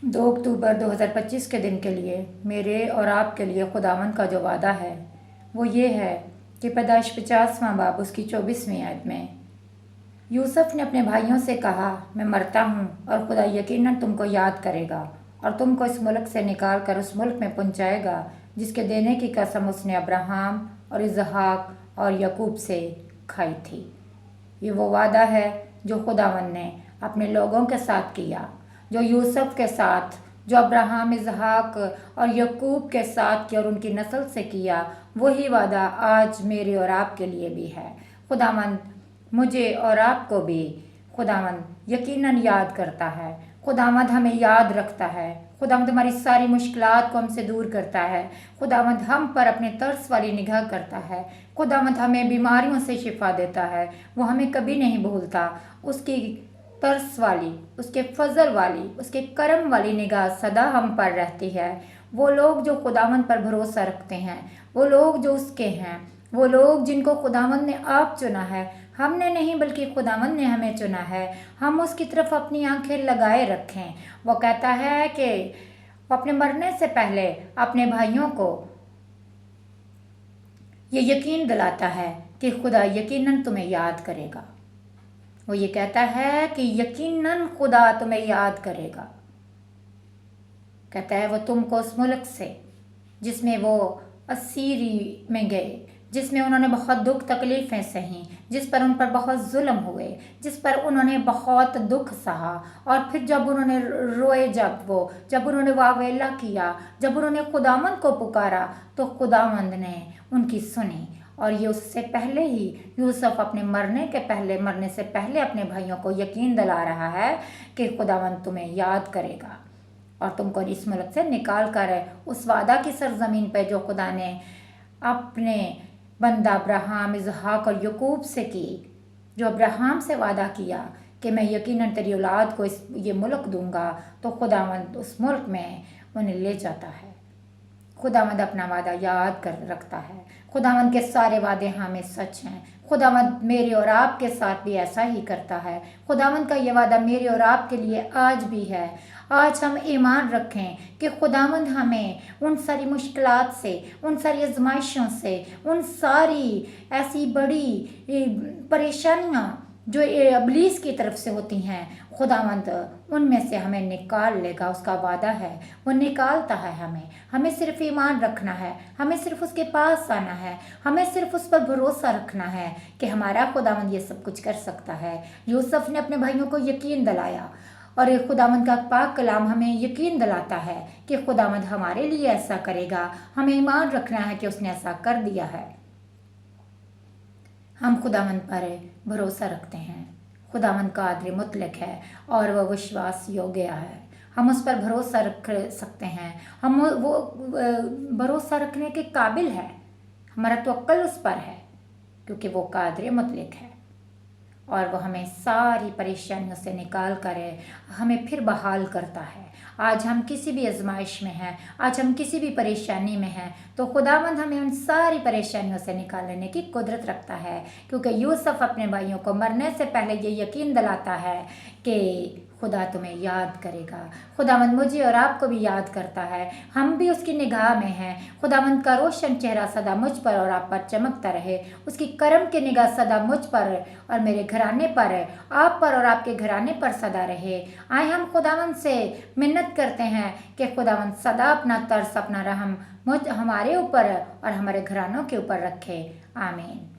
2 اکتوبر 2025 کے دن کے لیے میرے اور آپ کے لیے خداوند کا جو وعدہ ہے وہ یہ ہے کہ پیدائش 50واں باب اس کی 24ویں آیت میں یوسف نے اپنے بھائیوں سے کہا، میں مرتا ہوں اور خدا یقیناً تم کو یاد کرے گا اور تم کو اس ملک سے نکال کر اس ملک میں پہنچائے گا جس کے دینے کی قسم اس نے ابراہیم اور اسحاق اور یعقوب سے کھائی تھی۔ یہ وہ وعدہ ہے جو خداوند نے اپنے لوگوں کے ساتھ کیا، جو یوسف کے ساتھ، جو ابراہیم، اسحاق اور یعقوب کے ساتھ کیا اور ان کی نسل سے کیا، وہی وعدہ آج میرے اور آپ کے لیے بھی ہے۔ خداوند مجھے اور آپ کو بھی خداوند یقیناً یاد کرتا ہے، خداوند ہمیں یاد رکھتا ہے، خداوند ہماری ساری مشکلات کو ہم سے دور کرتا ہے، خداوند ہم پر اپنے ترس والی نگاہ کرتا ہے، خداوند ہمیں بیماریوں سے شفا دیتا ہے، وہ ہمیں کبھی نہیں بھولتا۔ اس کی ترس والی، اس کے فضل والی، اس کے کرم والی نگاہ سدا ہم پر رہتی ہے۔ وہ لوگ جو خداوند پر بھروسہ رکھتے ہیں، وہ لوگ جو اس کے ہیں، وہ لوگ جن کو خداوند نے آپ چنا ہے، ہم نے نہیں بلکہ خداوند نے ہمیں چنا ہے، ہم اس کی طرف اپنی آنکھیں لگائے رکھیں۔ وہ کہتا ہے کہ وہ اپنے مرنے سے پہلے اپنے بھائیوں کو یہ یقین دلاتا ہے کہ خدا یقیناً تمہیں یاد کرے گا۔ وہ یہ کہتا ہے کہ یقیناً خدا تمہیں یاد کرے گا۔ کہتا ہے وہ تم کو اس ملک سے جس میں وہ اسیری میں گئے، جس میں انہوں نے بہت دکھ تکلیفیں سہیں، جس پر ان پر بہت ظلم ہوئے، جس پر انہوں نے بہت دکھ سہا، اور پھر جب انہوں نے روئے، جب انہوں نے واویلا کیا، جب انہوں نے خداوند کو پکارا تو خداوند نے ان کی سنی۔ اور یہ اس سے پہلے ہی یوسف اپنے مرنے سے پہلے اپنے بھائیوں کو یقین دلا رہا ہے کہ خداوند تمہیں یاد کرے گا اور تم کو اس ملک سے نکال کر اس وعدہ کی سرزمین پہ جو خدا نے اپنے بندہ ابراہیم، اسحاق اور یعقوب سے کی، جو ابراہیم سے وعدہ کیا کہ میں یقیناً تیری اولاد کو یہ ملک دوں گا، تو خداوند اس ملک میں انہیں لے جاتا ہے۔ خداوند اپنا وعدہ یاد کر رکھتا ہے۔ خداوند کے سارے وعدے ہمیں سچ ہیں۔ خداوند میرے اور آپ کے ساتھ بھی ایسا ہی کرتا ہے۔ خداوند کا یہ وعدہ میرے اور آپ کے لیے آج بھی ہے۔ آج ہم ایمان رکھیں کہ خداوند ہمیں ان ساری مشکلات سے، ان ساری آزمائشوں سے، ان ساری ایسی بڑی پریشانیاں جو ابلیس کی طرف سے ہوتی ہیں، خداوند ان میں سے ہمیں نکال لے گا۔ اس کا وعدہ ہے، وہ نکالتا ہے ہمیں صرف ایمان رکھنا ہے، ہمیں صرف اس کے پاس آنا ہے، ہمیں صرف اس پر بھروسہ رکھنا ہے کہ ہمارا خداوند یہ سب کچھ کر سکتا ہے۔ یوسف نے اپنے بھائیوں کو یقین دلایا، اور خداوند کا پاک کلام ہمیں یقین دلاتا ہے کہ خداوند ہمارے لیے ایسا کرے گا۔ ہمیں ایمان رکھنا ہے کہ اس نے ایسا کر دیا ہے۔ ہم خداوند پر بھروسہ رکھتے ہیں۔ خداوند قادر مطلق ہے اور وہ وشواس یوگیہ ہے۔ ہم اس پر بھروسہ رکھ سکتے ہیں، ہم وہ بھروسہ رکھنے کے قابل ہے، ہمارا توکل اس پر ہے کیونکہ وہ قادر مطلق ہے، اور وہ ہمیں ساری پریشانیوں سے نکال کر ہمیں پھر بحال کرتا ہے۔ آج ہم کسی بھی آزمائش میں ہیں، آج ہم کسی بھی پریشانی میں ہیں، تو خداوند ہمیں ان ساری پریشانیوں سے نکال لینے کی قدرت رکھتا ہے، کیونکہ یوسف اپنے بھائیوں کو مرنے سے پہلے یہ یقین دلاتا ہے کہ خدا تمہیں یاد کرے گا۔ خداوند مجھے اور آپ کو بھی یاد کرتا ہے، ہم بھی اس کی نگاہ میں ہیں۔ خداوند کا روشن چہرہ سدا مجھ پر اور آپ پر چمکتا رہے، اس کی کرم کی نگاہ سدا مجھ پر اور میرے گھرانے پر، آپ پر اور آپ کے گھرانے پر سدا رہے۔ آئے ہم خداوند سے منت کرتے ہیں کہ خداوند سدا اپنا ترس، اپنا رحم ہمارے اوپر اور ہمارے گھرانوں کے اوپر رکھے۔ آمین۔